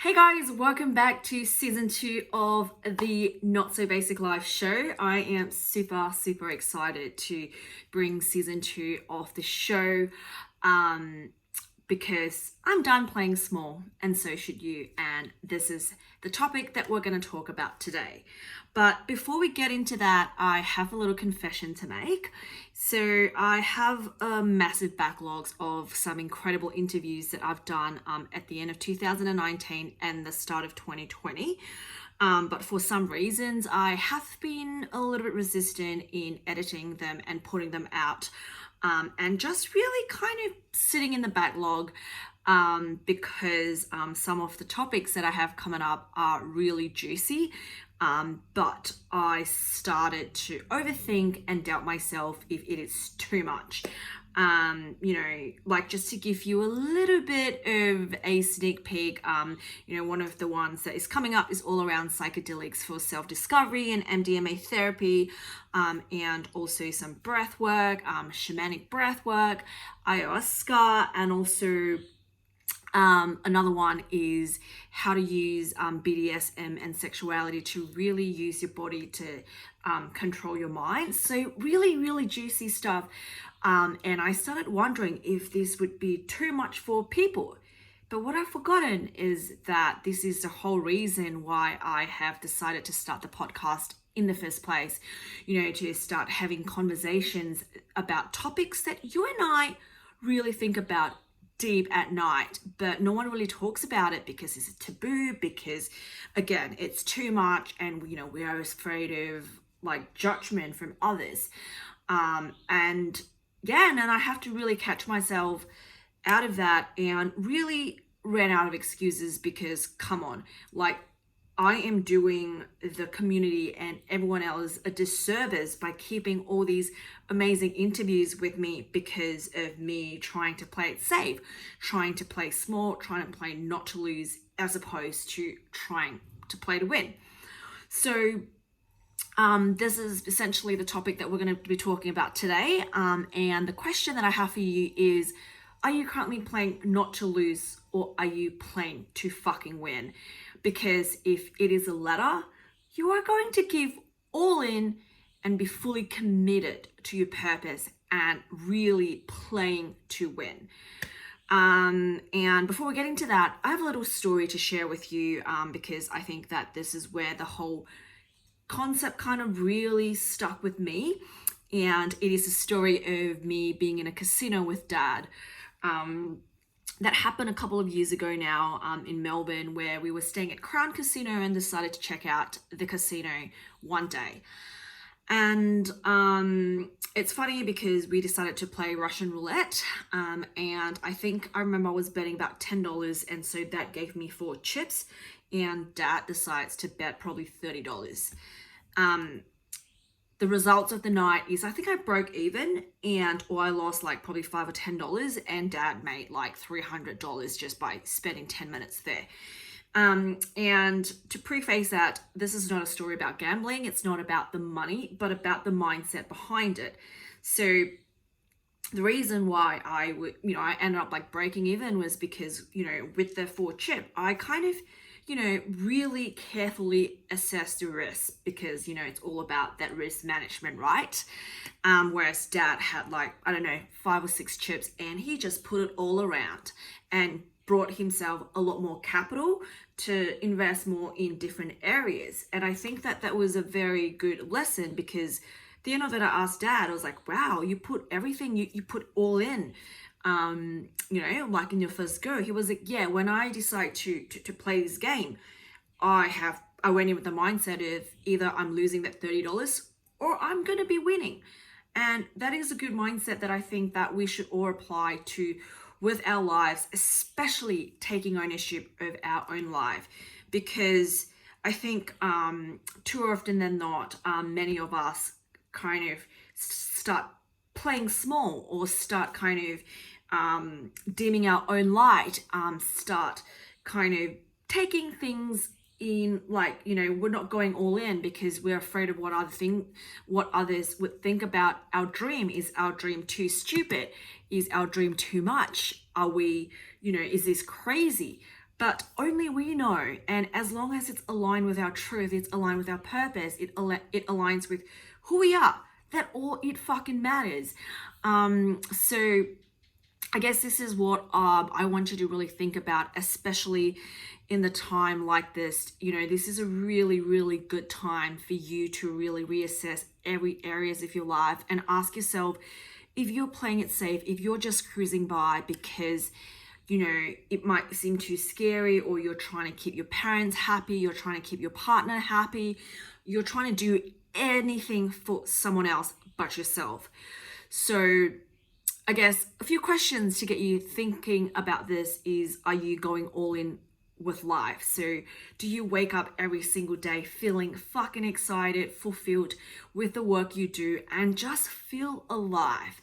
Hey guys, welcome back to season 2 of the Not So Basic Life show. I am super excited to bring season 2 of the show because I'm done playing small and so should you. And this is the topic that we're going to talk about today. But before we get into that, I have a little confession to make. So I have a massive backlogs of some incredible interviews that I've done at the end of 2019 and the start of 2020. But for some reasons, I have been a little bit resistant in editing them and putting them out. And just really kind of sitting in the backlog because some of the topics that I have coming up are really juicy. But I started to overthink and doubt myself if it is too much. Like just to give you a little bit of a sneak peek, one of the ones that is coming up is all around psychedelics for self-discovery and MDMA therapy, and also some breath work, shamanic breath work, ayahuasca, and also another one is how to use BDSM and sexuality to really use your body to control your mind. So really juicy stuff. And I started wondering if this would be too much for people. But what I've forgotten is that this is the whole reason why I have decided to start the podcast in the first place, to start having conversations about topics that you and I really think about deep at night, but no one really talks about it because it's a taboo, because again, it's too much and we are afraid of like judgment from others. And then I have to really catch myself out of that and really ran out of excuses because come on, like I am doing the community and everyone else a disservice by keeping all these amazing interviews with me because of me trying to play it safe, trying to play small, trying to play not to lose as opposed to trying to play to win. So this is essentially the topic that we're going to be talking about today. And the question that I have for you is, are you currently playing not to lose or are you playing to fucking win? Because if it is a latter, you are going to give all in and be fully committed to your purpose and really playing to win. And before we get into that, I have a little story to share with you because I think that this is where the whole concept kind of really stuck with me. And it is a story of me being in a casino with Dad. That happened a couple of years ago now in Melbourne, where we were staying at Crown Casino and decided to check out the casino one day. And it's funny because we decided to play Russian roulette. And I think I remember I was betting about $10. And so that gave me 4 chips. And Dad decides to bet probably $30. The results of the night is I think I broke even or I lost like probably $5 or $10 and Dad made like $300 just by spending 10 minutes there. And to preface that, this is not a story about gambling. It's not about the money, but about the mindset behind it. So the reason why I ended up like breaking even was because, with the 4 chip, I kind of, really carefully assess the risk because, it's all about that risk management, right? Whereas Dad had 5 or 6 chips and he just put it all around and brought himself a lot more capital to invest more in different areas. And I think that was a very good lesson because the end of it, I asked Dad, I was like, wow, you put everything, you put all in. Like in your first go. He was like, yeah, when I decide to play this game, I went in with the mindset of either I'm losing that $30 or I'm going to be winning. And that is a good mindset that I think that we should all apply to with our lives, especially taking ownership of our own life. Because I think too often than not, many of us kind of start playing small or start kind of dimming our own light, start kind of taking things in we're not going all in because we're afraid of what others would think about our dream. Is our dream too stupid? Is our dream too much? Are we, is this crazy? but only we know. And as long as it's aligned with our truth, it's aligned with our purpose, it aligns with who we are, that all it fucking matters. So I guess this is what I want you to really think about, especially in the time like this. This is a really, really good time for you to really reassess every areas of your life and ask yourself if you're playing it safe, if you're just cruising by because it might seem too scary, or you're trying to keep your parents happy, you're trying to keep your partner happy, you're trying to do anything for someone else but yourself. So I guess a few questions to get you thinking about this is, are you going all in with life? So do you wake up every single day feeling fucking excited, fulfilled with the work you do, and just feel alive?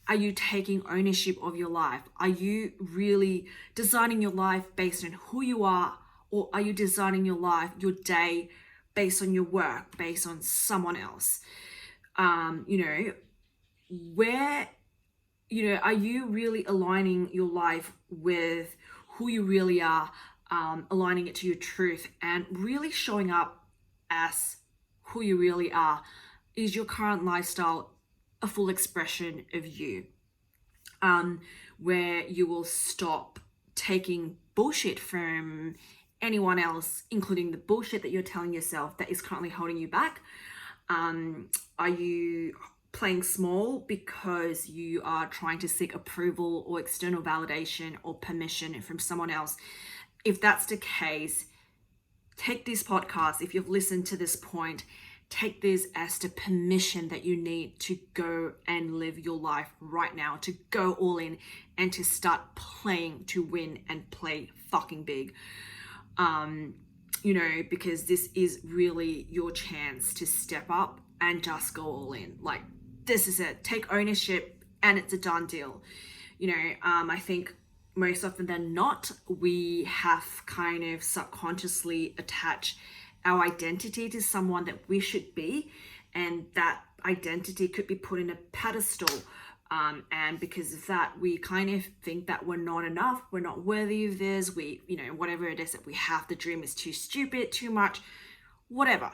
Are you taking ownership of your life? Are you really designing your life based on who you are? Or are you designing your life, your day, based on your work, based on someone else? Where, are you really aligning your life with who you really are, aligning it to your truth and really showing up as who you really are? Is your current lifestyle a full expression of you? Where you will stop taking bullshit from anyone else, including the bullshit that you're telling yourself that is currently holding you back? Are you playing small because you are trying to seek approval or external validation or permission from someone else? If that's the case, take this podcast, if you've listened to this point, take this as the permission that you need to go and live your life right now, to go all in and to start playing to win and play fucking big. Because this is really your chance to step up and just go all in. Like, this is it. Take ownership and it's a done deal. I think most often than not, we have kind of subconsciously attached our identity to someone that we should be, and that identity could be put in a pedestal. And because of that, we kind of think that we're not enough, we're not worthy of this, whatever it is that we have, the dream is too stupid, too much, whatever.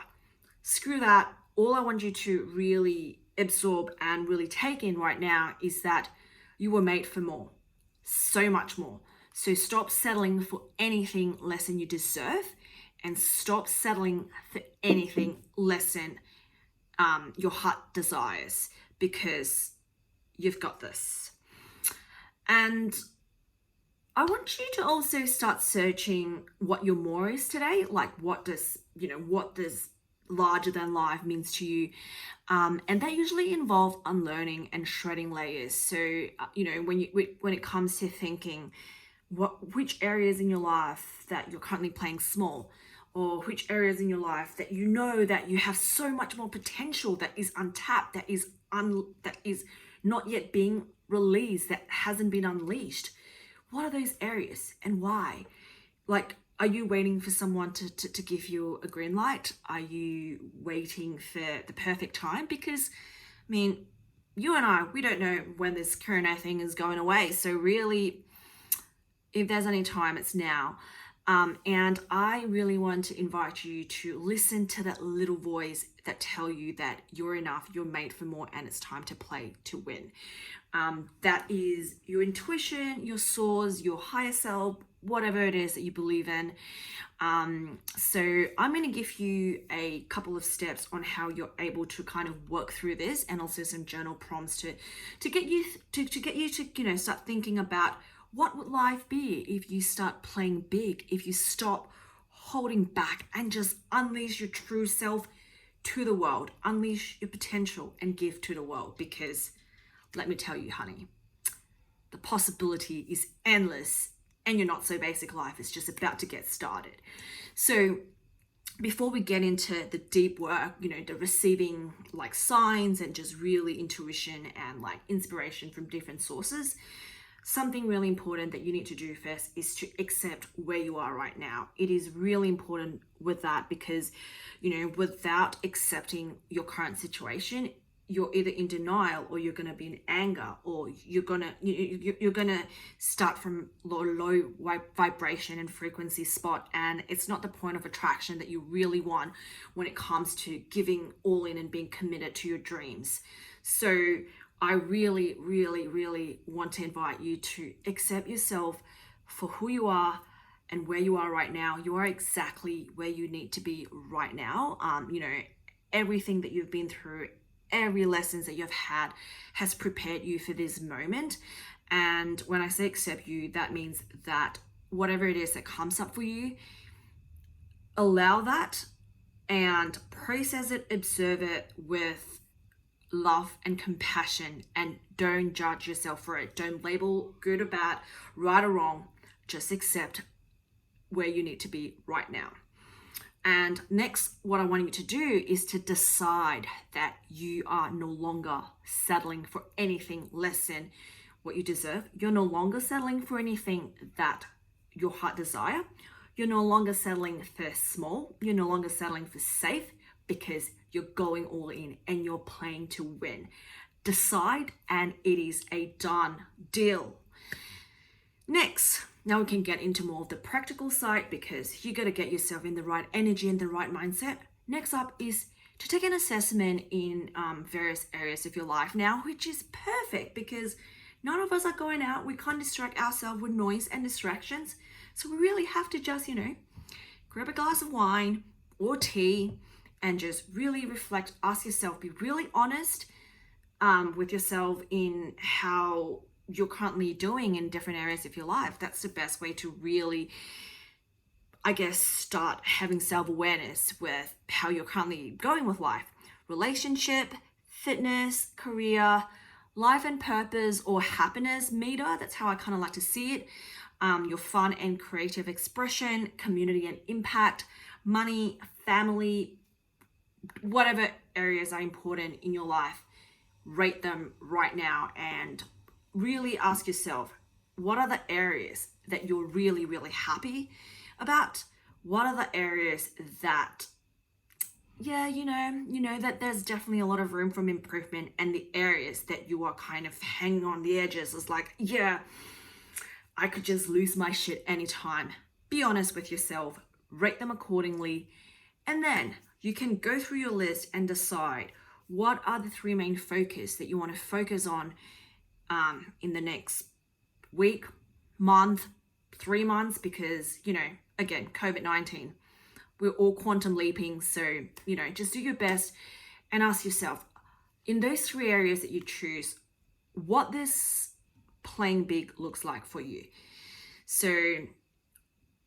Screw that. All I want you to really absorb and really take in right now is that you were made for more, so much more. So stop settling for anything less than you deserve, and stop settling for anything less than your heart desires, because you've got this. And I want you to also start searching what your more is today. Like, what does larger than life means to you? And that usually involves unlearning and shredding layers. So, when it comes to thinking which areas in your life that you're currently playing small, or which areas in your life that that you have so much more potential that is untapped, that is not yet being released, that hasn't been unleashed. What are those areas and why? Like, are you waiting for someone to give you a green light? Are you waiting for the perfect time? Because, you and I, we don't know when this corona thing is going away. So really, if there's any time, it's now. And I really want to invite you to listen to that little voice that tell you that you're enough, you're made for more, and it's time to play to win. That is your intuition, your source, your higher self, whatever it is that you believe in. So I'm going to give you a couple of steps on how you're able to kind of work through this, and also some journal prompts to get you to start thinking about, what would life be if you start playing big, if you stop holding back and just unleash your true self to the world, unleash your potential and give to the world? Because let me tell you, honey, the possibility is endless, and your not so basic life is just about to get started. So before we get into the deep work, the receiving like signs and just really intuition and like inspiration from different sources, something really important that you need to do first is to accept where you are right now. It is really important with that, because, without accepting your current situation, you're either in denial, or you're going to be in anger, or you're going to start from low vibration and frequency spot, and it's not the point of attraction that you really want when it comes to giving all in and being committed to your dreams. So I really, really, really want to invite you to accept yourself for who you are and where you are right now. You are exactly where you need to be right now. Everything that you've been through, every lessons that you've had has prepared you for this moment. And when I say accept you, that means that whatever it is that comes up for you, allow that and process it, observe it with love and compassion, and don't judge yourself for it. Don't label good or bad, right or wrong. Just accept where you need to be right now. And next, what I want you to do is to decide that you are no longer settling for anything less than what you deserve. You're no longer settling for anything that your heart desire. You're no longer settling for small. You're no longer settling for safe, because you're going all in and you're playing to win. Decide, and it is a done deal. Next, now we can get into more of the practical side, because you got to get yourself in the right energy and the right mindset. Next up is to take an assessment in various areas of your life now, which is perfect because none of us are going out. We can't distract ourselves with noise and distractions. So we really have to just, grab a glass of wine or tea and just really reflect, ask yourself, be really honest with yourself in how you're currently doing in different areas of your life. That's the best way to really, start having self-awareness with how you're currently going with life. Relationship, fitness, career, life and purpose, or happiness meter. That's how I kind of like to see it. Your fun and creative expression, community and impact, money, family, whatever areas are important in your life, rate them right now and really ask yourself, what are the areas that you're really, really happy about? What are the areas that, that there's definitely a lot of room for improvement, and the areas that you are kind of hanging on the edges is like, I could just lose my shit anytime. Be honest with yourself, rate them accordingly, and then you can go through your list and decide what are the 3 main focus that you want to focus on in the next week, month, 3 months, because, again, COVID-19, we're all quantum leaping. So, just do your best and ask yourself, in those 3 areas that you choose, what this playing big looks like for you. So,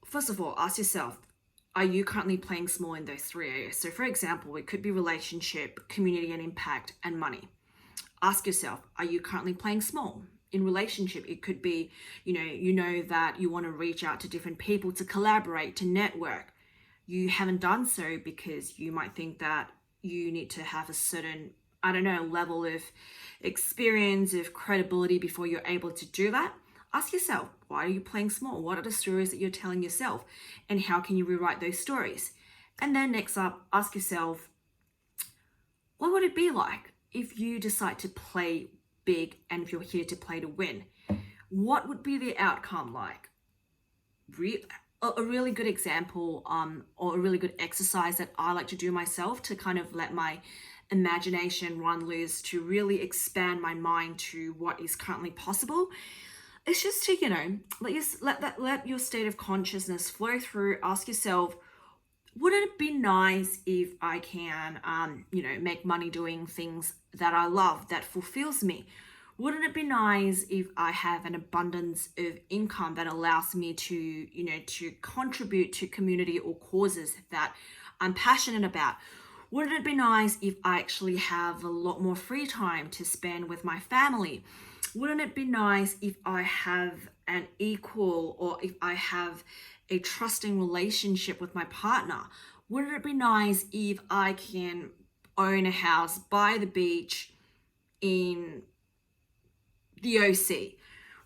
first of all, ask yourself, are you currently playing small in those 3 areas? So, for example, it could be relationship, community and impact, and money. Ask yourself, are you currently playing small? In relationship, it could be, that you want to reach out to different people to collaborate, to network. You haven't done so because you might think that you need to have a certain, level of experience, of credibility before you're able to do that. Ask yourself, why are you playing small? What are the stories that you're telling yourself? And how can you rewrite those stories? And then next up, ask yourself, what would it be like if you decide to play big and if you're here to play to win? What would be the outcome like? A really good example or a really good exercise that I like to do myself to kind of let my imagination run loose, to really expand my mind to what is currently possible. It's just to, let your state of consciousness flow through. Ask yourself, wouldn't it be nice if I can, make money doing things that I love, that fulfills me? Wouldn't it be nice if I have an abundance of income that allows me to, to contribute to community or causes that I'm passionate about? Wouldn't it be nice if I actually have a lot more free time to spend with my family? Wouldn't it be nice if I have an equal, or if I have a trusting relationship with my partner? Wouldn't it be nice if I can own a house by the beach in the OC?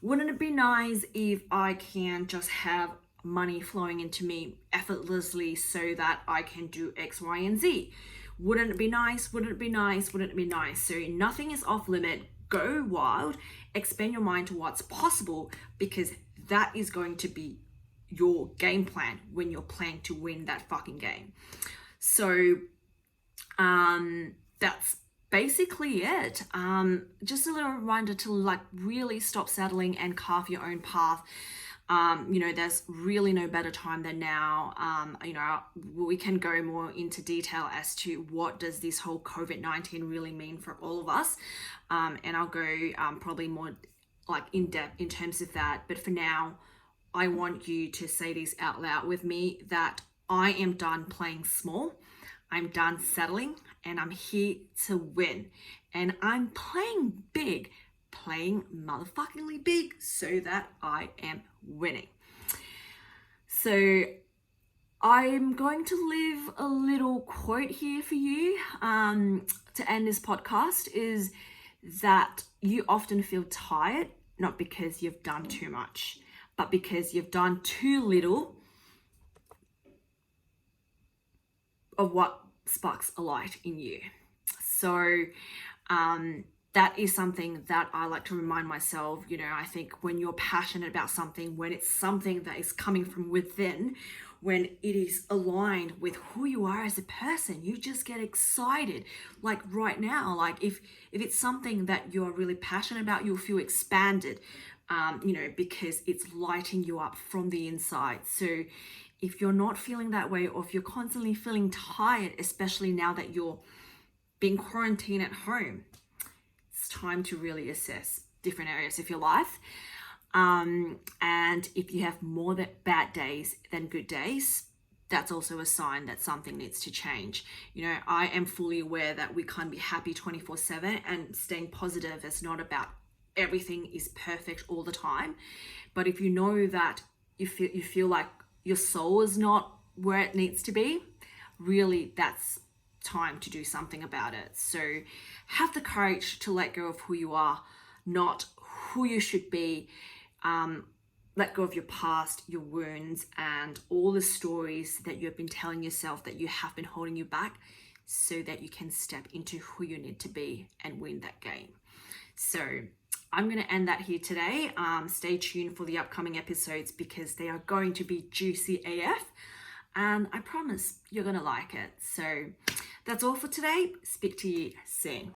Wouldn't it be nice if I can just have money flowing into me effortlessly so that I can do X, Y, and Z? Wouldn't it be nice? Wouldn't it be nice? Wouldn't it be nice? So nothing is off limit. Go wild, expand your mind to what's possible, because that is going to be your game plan when you're playing to win that fucking game. So that's basically it. Just a little reminder to like really stop settling and carve your own path. There's really no better time than now. We can go more into detail as to what does this whole COVID-19 really mean for all of us. And I'll go probably more like in depth in terms of that. But for now, I want you to say this out loud with me, that I am done playing small. I'm done settling, and I'm here to win. And I'm playing big, playing motherfuckingly big, so that I am winning. So I'm going to leave a little quote here for you to end this podcast, is that you often feel tired, not because you've done too much, but because you've done too little of what sparks a light in you. So that is something that I like to remind myself. I think when you're passionate about something, when it's something that is coming from within, when it is aligned with who you are as a person, you just get excited. Like right now, like if it's something that you're really passionate about, you'll feel expanded, because it's lighting you up from the inside. So if you're not feeling that way, or if you're constantly feeling tired, especially now that you're being quarantined at home, it's time to really assess different areas of your life. And if you have more bad days than good days, that's also a sign that something needs to change. I am fully aware that we can't be happy 24/7, and staying positive is not about everything is perfect all the time. But if you know that you feel like your soul is not where it needs to be, really that's time to do something about it. So have the courage to let go of who you are, not who you should be. Let go of your past, your wounds, and all the stories that you've been telling yourself that you have been holding you back, so that you can step into who you need to be and win that game. So I'm going to end that here today. Stay tuned for the upcoming episodes, because they are going to be juicy AF, and I promise you're going to like it. So that's all for today. Speak to you soon.